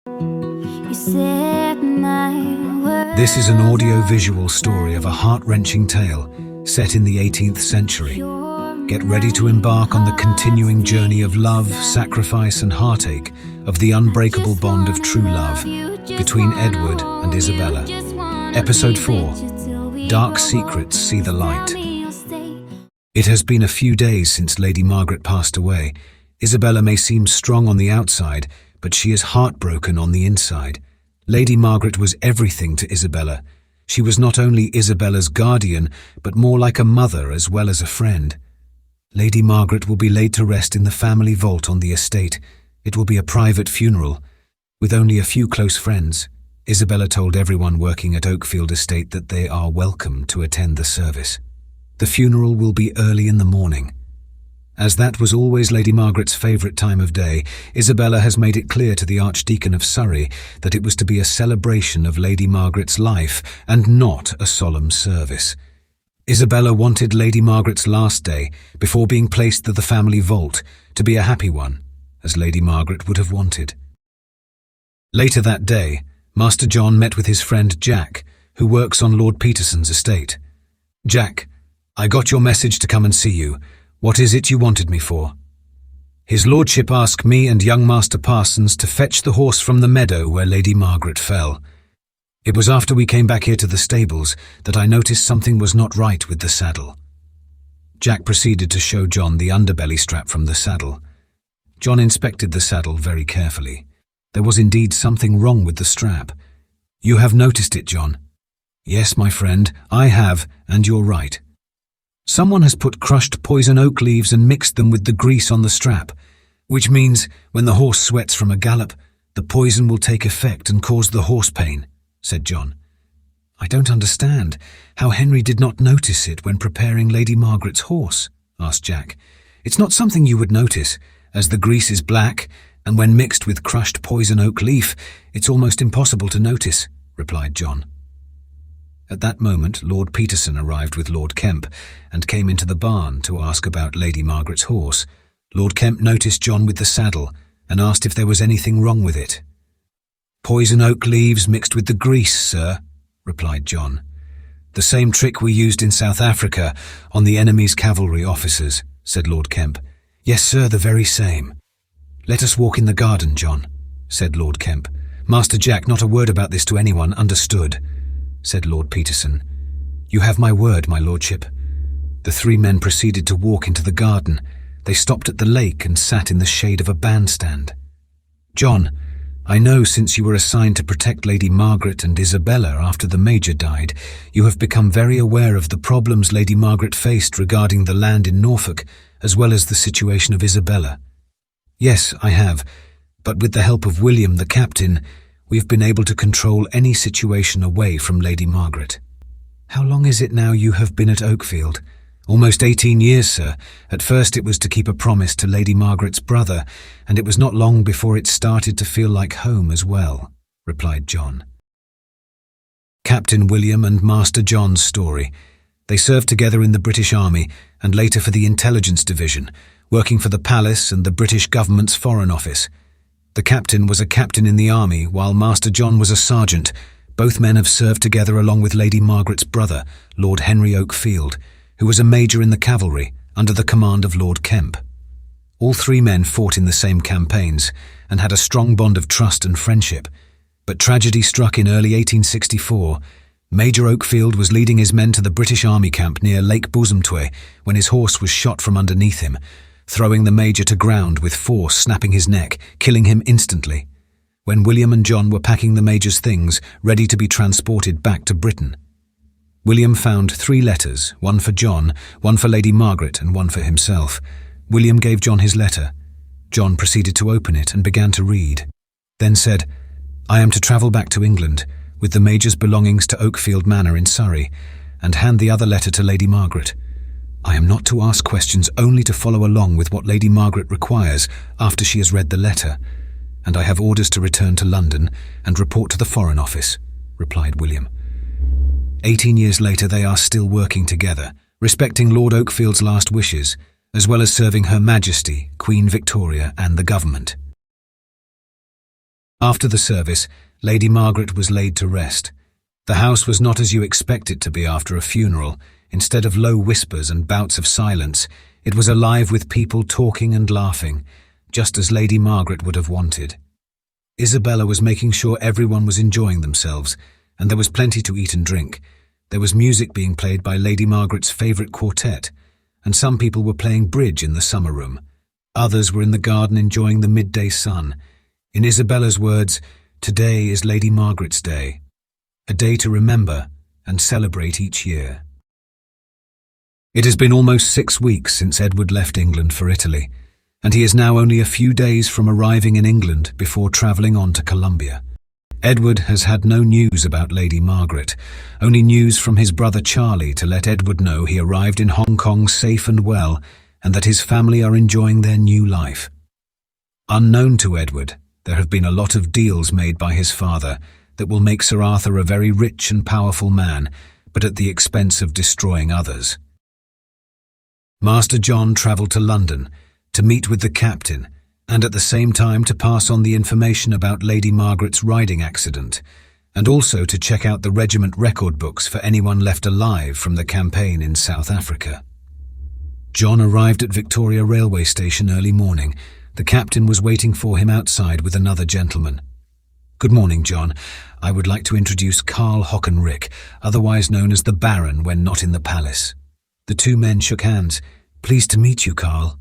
You said my words. This is an audio-visual story of a heart-wrenching tale set in the 18th century. Get ready to embark on the continuing journey of love, sacrifice and heartache of the unbreakable bond of true love between Edward and Isabella. Episode 4. Dark Secrets See the Light. It has been a few days since Lady Margaret passed away. Isabella may seem strong on the outside, but she is heartbroken on the inside. Lady Margaret was everything to Isabella. She was not only Isabella's guardian, but more like a mother as well as a friend. Lady Margaret will be laid to rest in the family vault on the estate. It will be a private funeral, with only a few close friends. Isabella told everyone working at Oakfield Estate that they are welcome to attend the service. The funeral will be early in the morning. As that was always Lady Margaret's favourite time of day, Isabella has made it clear to the Archdeacon of Surrey that it was to be a celebration of Lady Margaret's life and not a solemn service. Isabella wanted Lady Margaret's last day, before being placed to the family vault, to be a happy one, as Lady Margaret would have wanted. Later that day, Master John met with his friend Jack, who works on Lord Peterson's estate. "Jack, I got your message to come and see you. What is it you wanted me for?" "His lordship asked me and young Master Parsons to fetch the horse from the meadow where Lady Margaret fell. It was after we came back here to the stables that I noticed something was not right with the saddle." Jack proceeded to show John the underbelly strap from the saddle. John inspected the saddle very carefully. There was indeed something wrong with the strap. "You have noticed it, John?" "Yes, my friend, I have, and you're right. Someone has put crushed poison oak leaves and mixed them with the grease on the strap, which means when the horse sweats from a gallop, the poison will take effect and cause the horse pain," said John. "I don't understand how Henry did not notice it when preparing Lady Margaret's horse," asked Jack. "It's not something you would notice, as the grease is black, and when mixed with crushed poison oak leaf, it's almost impossible to notice," replied John. At that moment, Lord Peterson arrived with Lord Kemp and came into the barn to ask about Lady Margaret's horse. Lord Kemp noticed John with the saddle and asked if there was anything wrong with it. "Poison oak leaves mixed with the grease, sir," replied John. "The same trick we used in South Africa on the enemy's cavalry officers," said Lord Kemp. "Yes, sir, the very same." "Let us walk in the garden, John," said Lord Kemp. "Master Jack, not a word about this to anyone, understood?" said Lord Peterson. "You have my word, my lordship." The three men proceeded to walk into the garden. They stopped at the lake and sat in the shade of a bandstand. "John, I know since you were assigned to protect Lady Margaret and Isabella after the Major died, you have become very aware of the problems Lady Margaret faced regarding the land in Norfolk, as well as the situation of Isabella." "Yes, I have, but with the help of William, the captain, we've been able to control any situation away from Lady Margaret." "How long is it now you have been at Oakfield?" "Almost 18 years, sir. At first it was to keep a promise to Lady Margaret's brother, and it was not long before it started to feel like home as well," replied John. Captain William and Master John's story. They served together in the British Army and later for the Intelligence Division, working for the Palace and the British government's Foreign Office. The captain was a captain in the army, while Master John was a sergeant. Both men have served together along with Lady Margaret's brother, Lord Henry Oakfield, who was a major in the cavalry, under the command of Lord Kemp. All three men fought in the same campaigns, and had a strong bond of trust and friendship. But tragedy struck in early 1864. Major Oakfield was leading his men to the British Army camp near Lake Bosumtwe when his horse was shot from underneath him, throwing the Major to ground with force snapping his neck, killing him instantly, when William and John were packing the Major's things, ready to be transported back to Britain. William found 3 letters, one for John, one for Lady Margaret, and one for himself. William gave John his letter. John proceeded to open it and began to read, then said, "I am to travel back to England, with the Major's belongings to Oakfield Manor in Surrey, and hand the other letter to Lady Margaret. I am not to ask questions, only to follow along with what Lady Margaret requires after she has read the letter, and I have orders to return to London and report to the Foreign Office," replied William. 18 years later they are still working together, respecting Lord Oakfield's last wishes, as well as serving Her Majesty, Queen Victoria and the government. After the service, Lady Margaret was laid to rest. The house was not as you expect it to be after a funeral. Instead of low whispers and bouts of silence, it was alive with people talking and laughing, just as Lady Margaret would have wanted. Isabella was making sure everyone was enjoying themselves, and there was plenty to eat and drink. There was music being played by Lady Margaret's favourite quartet, and some people were playing bridge in the summer room. Others were in the garden enjoying the midday sun. In Isabella's words, today is Lady Margaret's day, a day to remember and celebrate each year. It has been almost 6 weeks since Edward left England for Italy, and he is now only a few days from arriving in England before travelling on to Colombia. Edward has had no news about Lady Margaret, only news from his brother Charlie to let Edward know he arrived in Hong Kong safe and well, and that his family are enjoying their new life. Unknown to Edward, there have been a lot of deals made by his father that will make Sir Arthur a very rich and powerful man, but at the expense of destroying others. Master John travelled to London to meet with the captain, and at the same time to pass on the information about Lady Margaret's riding accident, and also to check out the regiment record books for anyone left alive from the campaign in South Africa. John arrived at Victoria railway station early morning. The captain was waiting for him outside with another gentleman. "Good morning, John. I would like to introduce Carl Hockenrick, otherwise known as the Baron when not in the palace." The two men shook hands. "Pleased to meet you, Carl."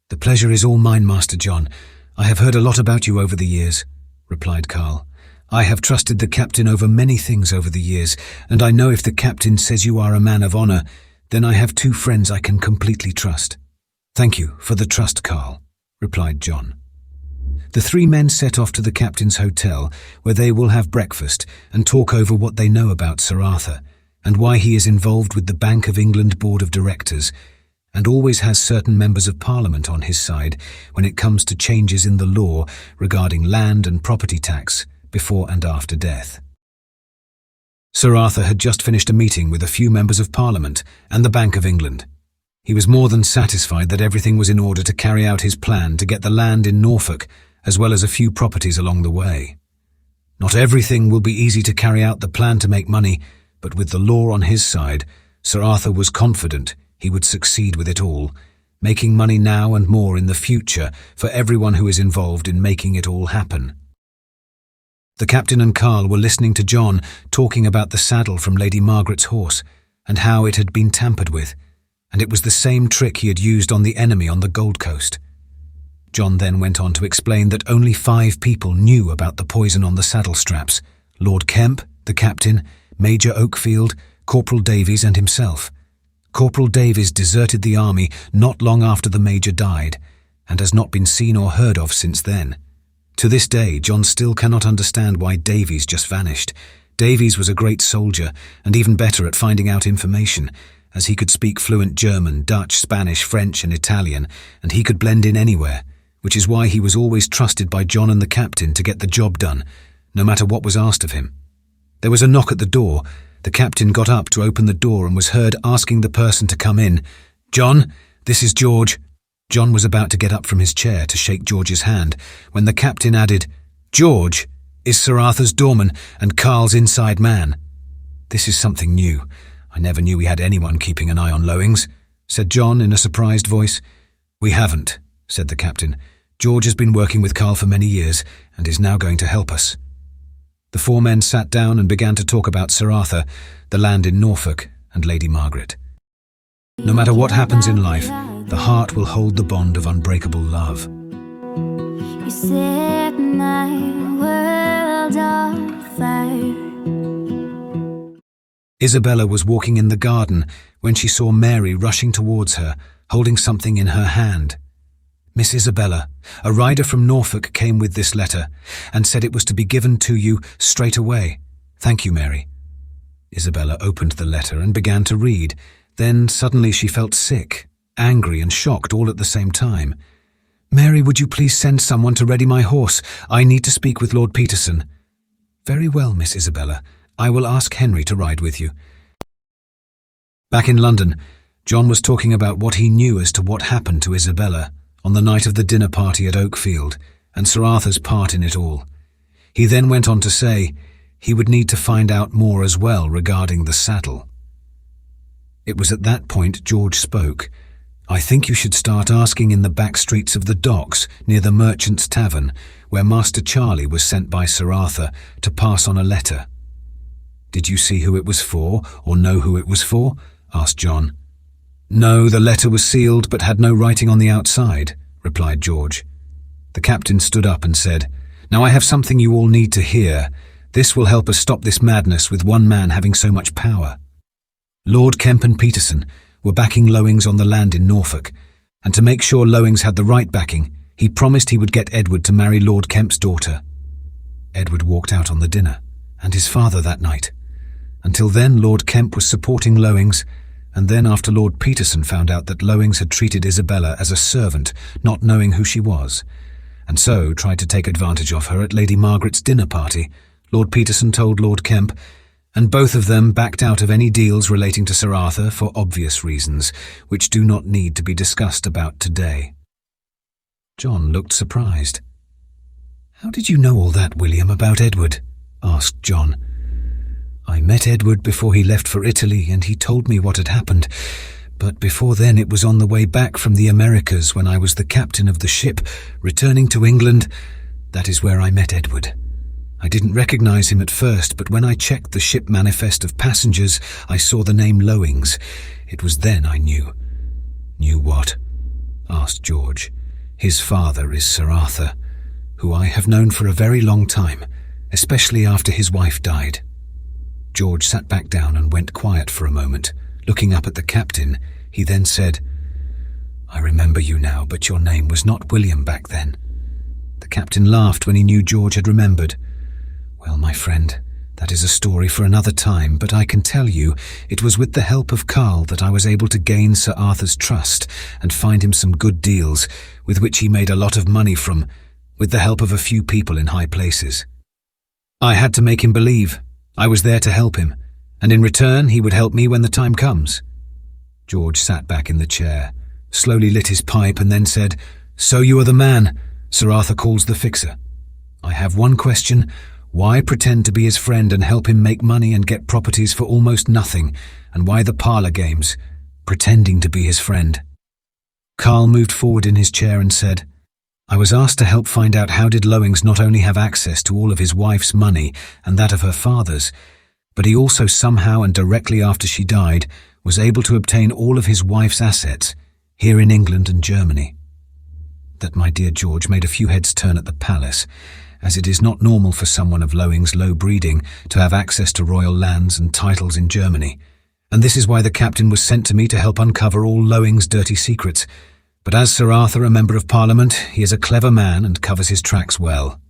"The pleasure is all mine, Master John. I have heard a lot about you over the years," replied Carl. "I have trusted the captain over many things over the years, and I know if the captain says you are a man of honour, then I have 2 friends I can completely trust." "Thank you for the trust, Carl," replied John. The 3 men set off to the captain's hotel, where they will have breakfast and talk over what they know about Sir Arthur, and why he is involved with the Bank of England Board of Directors, and always has certain members of Parliament on his side when it comes to changes in the law regarding land and property tax before and after death. Sir Arthur had just finished a meeting with a few members of Parliament and the Bank of England. He was more than satisfied that everything was in order to carry out his plan to get the land in Norfolk, as well as a few properties along the way. Not everything will be easy to carry out the plan to make money, but with the law on his side, Sir Arthur was confident he would succeed with it all, making money now and more in the future for everyone who is involved in making it all happen. The captain and Carl were listening to John talking about the saddle from Lady Margaret's horse and how it had been tampered with, and it was the same trick he had used on the enemy on the Gold Coast. John then went on to explain that only 5 people knew about the poison on the saddle straps: Lord Kemp, the captain, Major Oakfield, Corporal Davies and himself. Corporal Davies deserted the army not long after the Major died, and has not been seen or heard of since then. To this day, John still cannot understand why Davies just vanished. Davies was a great soldier, and even better at finding out information, as he could speak fluent German, Dutch, Spanish, French and Italian, and he could blend in anywhere, which is why he was always trusted by John and the captain to get the job done, no matter what was asked of him. There was a knock at the door. The captain got up to open the door and was heard asking the person to come in. "John, this is George." John was about to get up from his chair to shake George's hand, when the captain added, "George is Sir Arthur's doorman and Carl's inside man." "This is something new. I never knew we had anyone keeping an eye on Lowings," said John in a surprised voice. "We haven't," said the captain. "George has been working with Carl for many years and is now going to help us." The 4 men sat down and began to talk about Sir Arthur, the land in Norfolk, and Lady Margaret. No matter what happens in life, the heart will hold the bond of unbreakable love. You set my world on fire. Isabella was walking in the garden when she saw Mary rushing towards her, holding something in her hand. "Miss Isabella, a rider from Norfolk came with this letter and said it was to be given to you straight away. Thank you, Mary." Isabella opened the letter and began to read. Then suddenly she felt sick, angry and shocked all at the same time. "Mary, would you please send someone to ready my horse? I need to speak with Lord Peterson." "Very well, Miss Isabella. I will ask Henry to ride with you." Back in London, John was talking about what he knew as to what happened to Isabella on the night of the dinner party at Oakfield, and Sir Arthur's part in it all. He then went on to say he would need to find out more as well regarding the saddle. It was at that point George spoke. "I think you should start asking in the back streets of the docks near the Merchant's Tavern, where Master Charlie was sent by Sir Arthur to pass on a letter." "Did you see who it was for, or know who it was for?" asked John. "No, the letter was sealed but had no writing on the outside," replied George. The captain stood up and said, "Now I have something you all need to hear. This will help us stop this madness with one man having so much power." Lord Kemp and Peterson were backing Lowings on the land in Norfolk, and to make sure Lowings had the right backing, he promised he would get Edward to marry Lord Kemp's daughter. Edward walked out on the dinner, and his father that night. Until then, Lord Kemp was supporting Lowings, and then after Lord Peterson found out that Lowings had treated Isabella as a servant, not knowing who she was, and so tried to take advantage of her at Lady Margaret's dinner party, Lord Peterson told Lord Kemp, and both of them backed out of any deals relating to Sir Arthur for obvious reasons, which do not need to be discussed about today. John looked surprised. "How did you know all that, William, about Edward?" asked John. "I met Edward before he left for Italy, and he told me what had happened. But before then it was on the way back from the Americas when I was the captain of the ship, returning to England. That is where I met Edward. I didn't recognize him at first, but when I checked the ship manifest of passengers, I saw the name Lowings. It was then I knew." "Knew what?" asked George. "His father is Sir Arthur, who I have known for a very long time, especially after his wife died." George sat back down and went quiet for a moment. Looking up at the captain, he then said, "I remember you now, but your name was not William back then." The captain laughed when he knew George had remembered. "Well, my friend, that is a story for another time, but I can tell you it was with the help of Carl that I was able to gain Sir Arthur's trust and find him some good deals, with which he made a lot of money from, with the help of a few people in high places. I had to make him believe I was there to help him, and in return he would help me when the time comes." George sat back in the chair, slowly lit his pipe, and then said, "So you are the man Sir Arthur calls the fixer. I have one question. Why pretend to be his friend and help him make money and get properties for almost nothing, and why the parlour games, pretending to be his friend?" Carl moved forward in his chair and said, "I was asked to help find out how did Lowings not only have access to all of his wife's money and that of her father's, but he also somehow and directly after she died was able to obtain all of his wife's assets here in England and Germany." That, my dear George, made a few heads turn at the palace, as it is not normal for someone of Lowings' low breeding to have access to royal lands and titles in Germany, and this is why the captain was sent to me to help uncover all Lowings' dirty secrets. But as Sir Arthur, a member of Parliament, he is a clever man and covers his tracks well.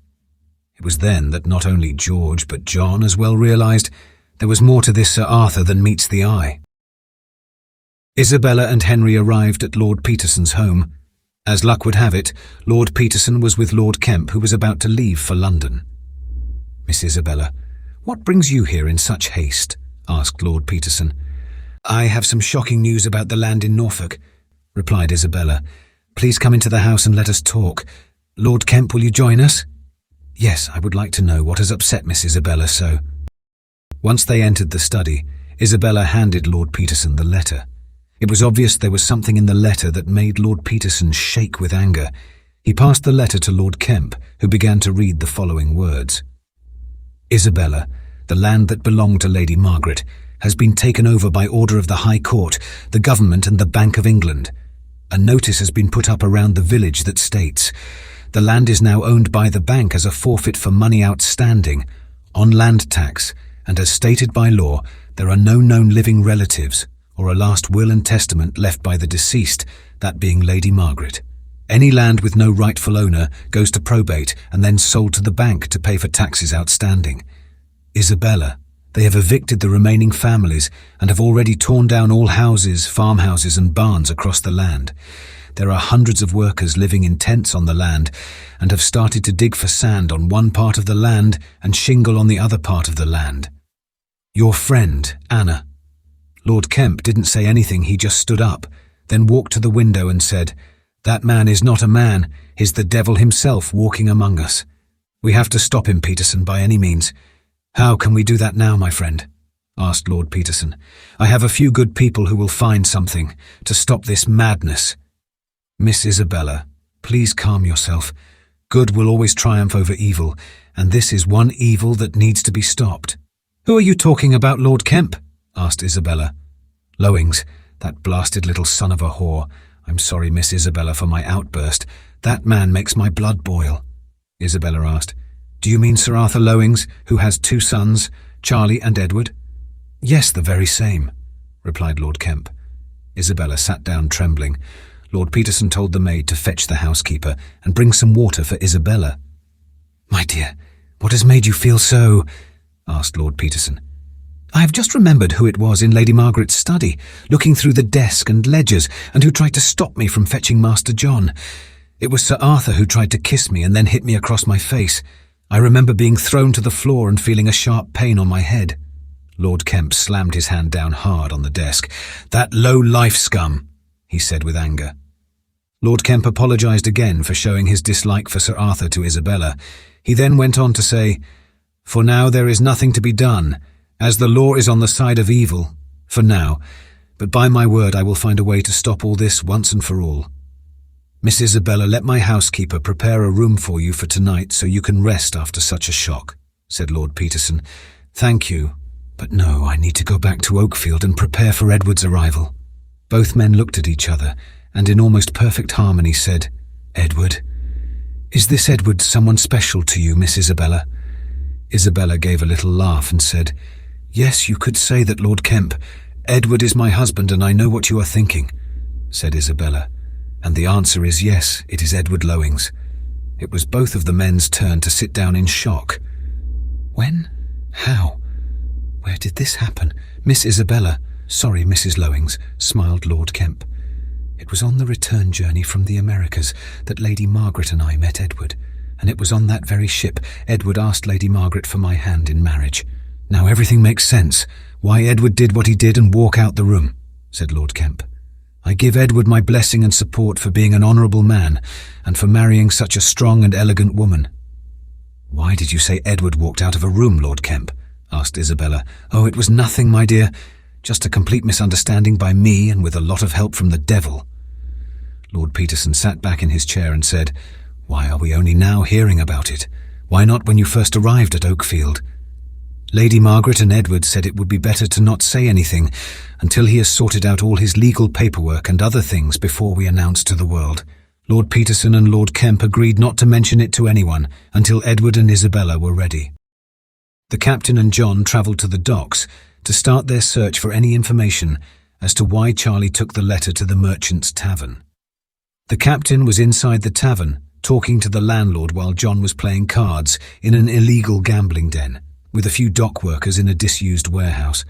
It was then that not only George but John as well realized there was more to this Sir Arthur than meets the eye. Isabella and Henry arrived at Lord Peterson's home. As luck would have it, Lord Peterson was with Lord Kemp, who was about to leave for London. "Miss Isabella, what brings you here in such haste?" asked Lord Peterson. "I have some shocking news about the land in Norfolk," replied Isabella. "Please come into the house and let us talk. Lord Kemp, will you join us?" "Yes, I would like to know what has upset Miss Isabella so." Once they entered the study, Isabella handed Lord Peterson the letter. It was obvious there was something in the letter that made Lord Peterson shake with anger. He passed the letter to Lord Kemp, who began to read the following words. "Isabella, the land that belonged to Lady Margaret has been taken over by order of the High Court, the Government and the Bank of England. A notice has been put up around the village that states, the land is now owned by the bank as a forfeit for money outstanding, on land tax, and as stated by law, there are no known living relatives or a last will and testament left by the deceased, that being Lady Margaret. Any land with no rightful owner goes to probate and then sold to the bank to pay for taxes outstanding. Isabella, they have evicted the remaining families and have already torn down all houses, farmhouses and barns across the land. There are hundreds of workers living in tents on the land and have started to dig for sand on one part of the land and shingle on the other part of the land. Your friend, Anna." Lord Kemp didn't say anything, he just stood up, then walked to the window and said, "That man is not a man, he's the devil himself walking among us." We have to stop him, Peterson, by any means. How can we do that now, my friend? Asked Lord Peterson. I have a few good people who will find something to stop this madness. Miss Isabella, please calm yourself. Good will always triumph over evil, and this is one evil that needs to be stopped. Who are you talking about, Lord Kemp? Asked Isabella. Lowings, that blasted little son of a whore. I'm sorry, Miss Isabella, for my outburst. That man makes my blood boil. Isabella asked. Do you mean Sir Arthur Lowings, who has 2 sons, Charlie and Edward? Yes, the very same, replied Lord Kemp. Isabella sat down trembling. Lord Peterson told the maid to fetch the housekeeper and bring some water for Isabella. My dear, what has made you feel so? Asked Lord Peterson. I have just remembered who it was in Lady Margaret's study, looking through the desk and ledgers, and who tried to stop me from fetching Master John. It was Sir Arthur who tried to kiss me and then hit me across my face. I remember being thrown to the floor and feeling a sharp pain on my head. Lord Kemp slammed his hand down hard on the desk. That low-life scum, he said with anger. Lord Kemp apologized again for showing his dislike for Sir Arthur to Isabella. He then went on to say, For now there is nothing to be done, as the law is on the side of evil, for now, but by my word I will find a way to stop all this once and for all. Miss Isabella, let my housekeeper prepare a room for you for tonight so you can rest after such a shock, said Lord Peterson. Thank you, but no, I need to go back to Oakfield and prepare for Edward's arrival. Both men looked at each other and in almost perfect harmony said, Edward? Is this Edward someone special to you, Miss Isabella? Isabella gave a little laugh and said, Yes, you could say that, Lord Kemp. Edward is my husband and I know what you are thinking, said Isabella. And the answer is yes, it is Edward Lowings. It was both of the men's turn to sit down in shock. When? How? Where did this happen? Miss Isabella, sorry, Mrs. Lowings, smiled Lord Kemp. It was on the return journey from the Americas that Lady Margaret and I met Edward, and it was on that very ship Edward asked Lady Margaret for my hand in marriage. Now everything makes sense, why Edward did what he did and walk out the room, said Lord Kemp. I give Edward my blessing and support for being an honourable man and for marrying such a strong and elegant woman. Why did you say Edward walked out of a room, Lord Kemp? Asked Isabella. Oh, it was nothing, my dear. Just a complete misunderstanding by me and with a lot of help from the devil. Lord Peterson sat back in his chair and said, Why are we only now hearing about it? Why not when you first arrived at Oakfield? Lady Margaret and Edward said it would be better to not say anything until he has sorted out all his legal paperwork and other things before we announce to the world. Lord Peterson and Lord Kemp agreed not to mention it to anyone until Edward and Isabella were ready. The captain and John travelled to the docks to start their search for any information as to why Charlie took the letter to the merchant's tavern. The captain was inside the tavern, talking to the landlord while John was playing cards in an illegal gambling den, with a few dock workers in a disused warehouse.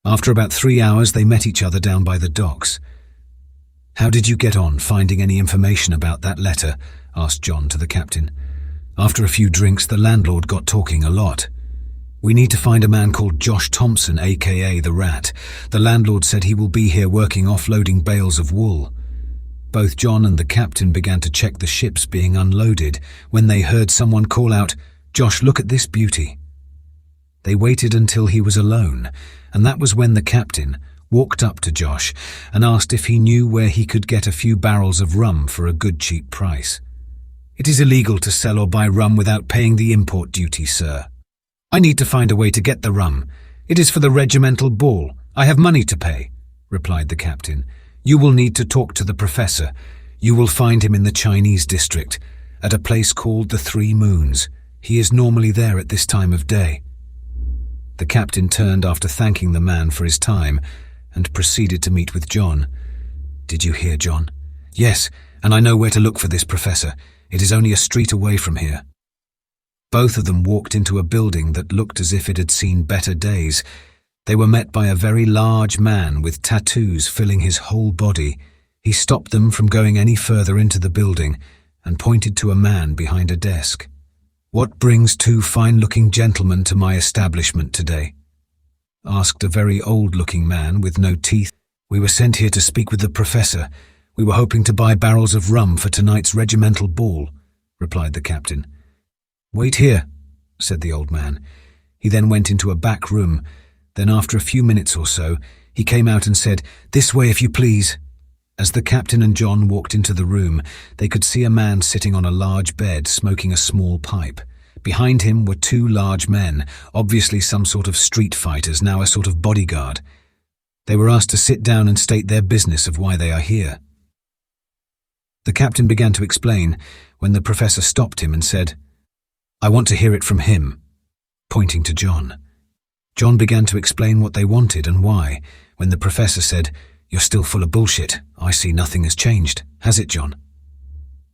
After about 3 hours, they met each other down by the docks. How did you get on finding any information about that letter? Asked John to the captain. After a few drinks, the landlord got talking a lot. We need to find a man called Josh Thompson, aka the Rat. The landlord said he will be here working offloading bales of wool. Both John and the captain began to check the ships being unloaded when they heard someone call out, Josh, look at this beauty. They waited until he was alone, and that was when the captain walked up to Josh and asked if he knew where he could get a few barrels of rum for a good cheap price. It is illegal to sell or buy rum without paying the import duty, sir. I need to find a way to get the rum. It is for the regimental ball. I have money to pay, replied the captain. You will need to talk to the professor. You will find him in the Chinese district, at a place called the 3 Moons. He is normally there at this time of day. The captain turned after thanking the man for his time and proceeded to meet with John. Did you hear, John? Yes, and I know where to look for this professor. It is only a street away from here. Both of them walked into a building that looked as if it had seen better days. They were met by a very large man with tattoos filling his whole body. He stopped them from going any further into the building and pointed to a man behind a desk. What brings 2 fine-looking gentlemen to my establishment today? Asked a very old-looking man with no teeth. We were sent here to speak with the professor. We were hoping to buy barrels of rum for tonight's regimental ball, replied the captain. "Wait here," said the old man. He then went into a back room. Then after a few minutes or so, he came out and said, "This way, if you please." As the captain and John walked into the room, they could see a man sitting on a large bed smoking a small pipe. Behind him were two large men, obviously some sort of street fighters, now a sort of bodyguard. They were asked to sit down and state their business of why they are here. The captain began to explain when the professor stopped him and said, "I want to hear it from him," pointing to John. John began to explain what they wanted and why, when the professor said, "You're still full of bullshit. I see nothing has changed. Has it, John?"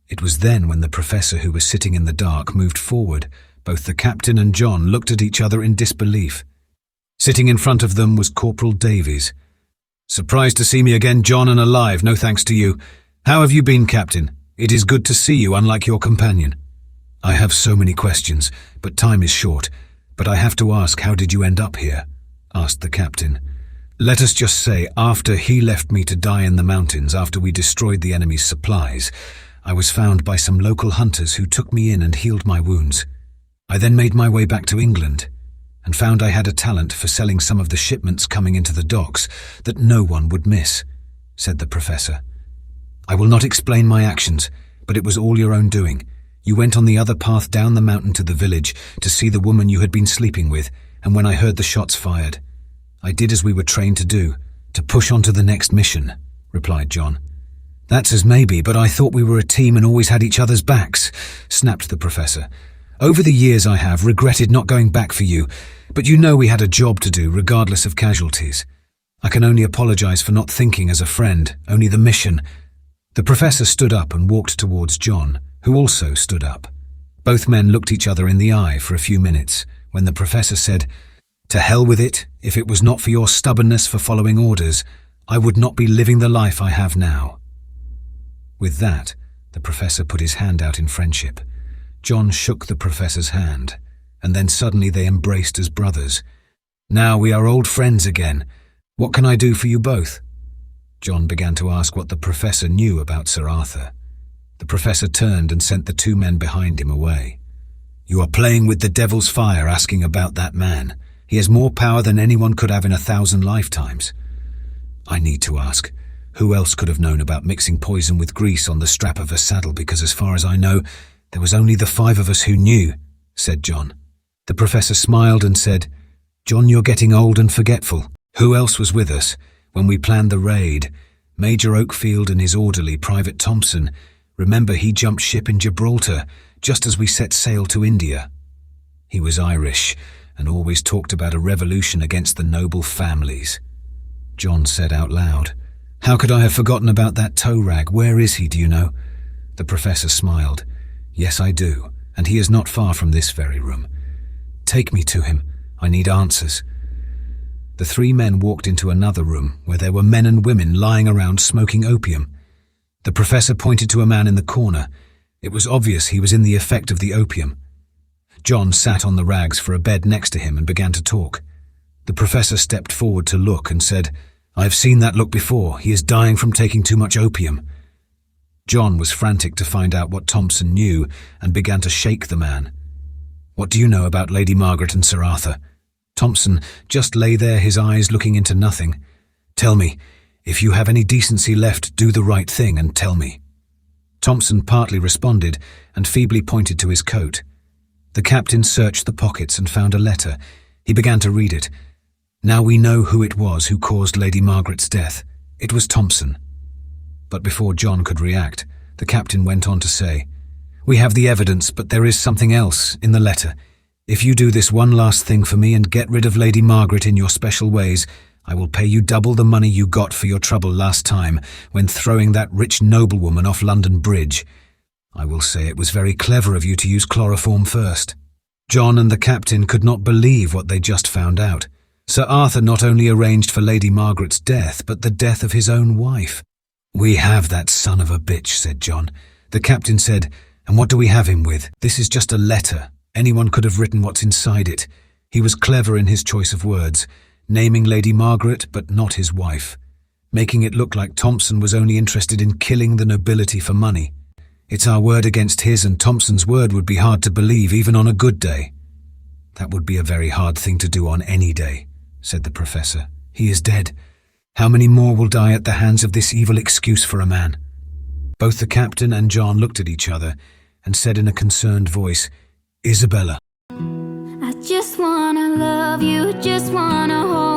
It was then when the professor, who was sitting in the dark, moved forward. Both the captain and John looked at each other in disbelief. Sitting in front of them was Corporal Davies. "Surprised to see me again, John, and alive, no thanks to you. How have you been, Captain? It is good to see you, unlike your companion." "I have so many questions, but time is short. But I have to ask, how did you end up here?" asked the captain. "Let us just say, after he left me to die in the mountains, after we destroyed the enemy's supplies, I was found by some local hunters who took me in and healed my wounds. I then made my way back to England and found I had a talent for selling some of the shipments coming into the docks that no one would miss," said the professor. "I will not explain my actions, but it was all your own doing. You went on the other path down the mountain to the village to see the woman you had been sleeping with, and when I heard the shots fired, I did as we were trained to do, to push on to the next mission," replied John. "That's as maybe, but I thought we were a team and always had each other's backs," snapped the professor. "Over the years I have regretted not going back for you, but you know we had a job to do regardless of casualties. I can only apologize for not thinking as a friend, only the mission." The professor stood up and walked towards John, who also stood up. Both men looked each other in the eye for a few minutes, when the professor said, "To hell with it. If it was not for your stubbornness for following orders, I would not be living the life I have now." With that, the professor put his hand out in friendship. John shook the professor's hand, and then suddenly they embraced as brothers. "Now we are old friends again. What can I do for you both?" John began to ask what the professor knew about Sir Arthur. The professor turned and sent the two men behind him away. "You are playing with the devil's fire asking about that man. He has more power than anyone could have in 1,000 lifetimes. I need to ask, who else could have known about mixing poison with grease on the strap of a saddle, because as far as I know, there was only the 5 of us who knew," said John. The professor smiled and said, "John, you're getting old and forgetful. Who else was with us when we planned the raid? Major Oakfield and his orderly, Private Thompson. Remember, he jumped ship in Gibraltar just as we set sail to India. He was Irish and always talked about a revolution against the noble families." John said out loud, "How could I have forgotten about that tow rag? Where is he, do you know?" The professor smiled. "Yes, I do, and he is not far from this very room. Take me to him. I need answers." The 3 men walked into another room where there were men and women lying around smoking opium. The professor pointed to a man in the corner. It was obvious he was in the effect of the opium. John sat on the rags for a bed next to him and began to talk. The professor stepped forward to look and said, "I have seen that look before. He is dying from taking too much opium." John was frantic to find out what Thompson knew and began to shake the man. "What do you know about Lady Margaret and Sir Arthur?" Thompson just lay there, his eyes looking into nothing. "Tell me. If you have any decency left, do the right thing and tell me." Thompson partly responded and feebly pointed to his coat. The captain searched the pockets and found a letter. He began to read it. "Now we know who it was who caused Lady Margaret's death. It was Thompson." But before John could react, the captain went on to say, "We have the evidence, but there is something else in the letter. If you do this one last thing for me and get rid of Lady Margaret in your special ways, I will pay you double the money you got for your trouble last time when throwing that rich noblewoman off London Bridge. I will say it was very clever of you to use chloroform first." John and the captain could not believe what they just found out. Sir Arthur not only arranged for Lady Margaret's death, but the death of his own wife. "We have that son of a bitch," said John. The captain said, "And what do we have him with? This is just a letter. Anyone could have written what's inside it." He was clever in his choice of words, naming Lady Margaret but not his wife, making it look like Thompson was only interested in killing the nobility for money. It's our word against his, and Thompson's word would be hard to believe even on a good day." "That would be a very hard thing to do on any day," said the professor. "He is dead. How many more will die at the hands of this evil excuse for a man?" Both the captain and John looked at each other and said in a concerned voice, "Isabella." I just wanna love you, just wanna hold